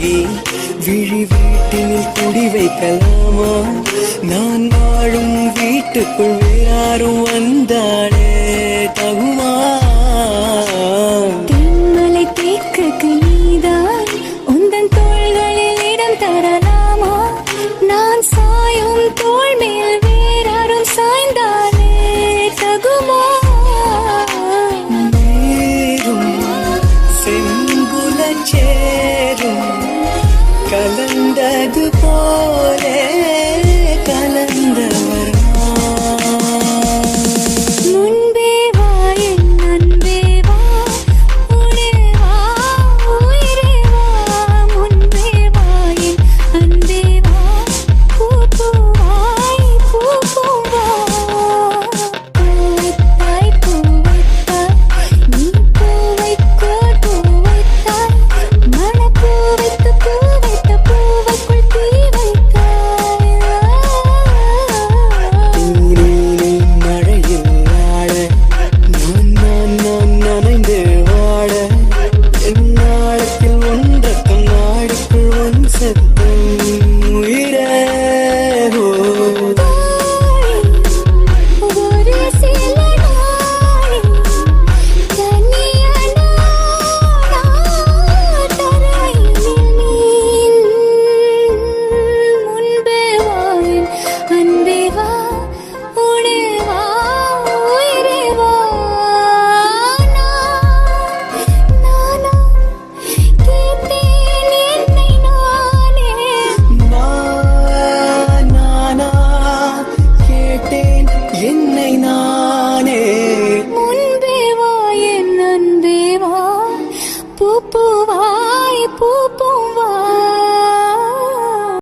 தேடி விழி வீட்டினில் குடி வைக்கலாமா? நான் வாழும் வீட்டுக்குள் வேறாரும் வந்தாடே தகுமா? தென்மலை தேக்குக்கு நீதான் உந்தன் தோள்களில் இடம் தரலாமா? நான் சாயும் தோள் மேல் வேறாரும் சாய்ந்தாலே தகுமா? சேரும் கலந்தது போலே கலந்தவர் முன்பே வா என் அன்பே வா, உடே வா உயிரே வா. முன்பே வா என் அன்பே வா, பூ பூவாய் பூ பூவா. பூவைத்தாய் பூவைத்தாய் நீ பூவைக்கோர் பூவைத்தாய். மணப்பூ வைத்து பூ வைத்த பூவைக்குள் தீ வைத்தாய். மழையில் ஆட நான் நனைந்து வாட என் நாளத்தில் ஒன்றக்கம் நாடுக்குள் ஒன் சத்தம் உயிரே ஒரு சில நாளில் தனியான தரையில் நீ முன்பே வா என் அன்பே வா, உடே வா உயிரே வா. நானா கேட்டேன் என்னை நானே. நானா கேட்டேன் என்னை நானே. முன்பே வா என் அன்பே வா, பூ பூவாய் பூ பூவா.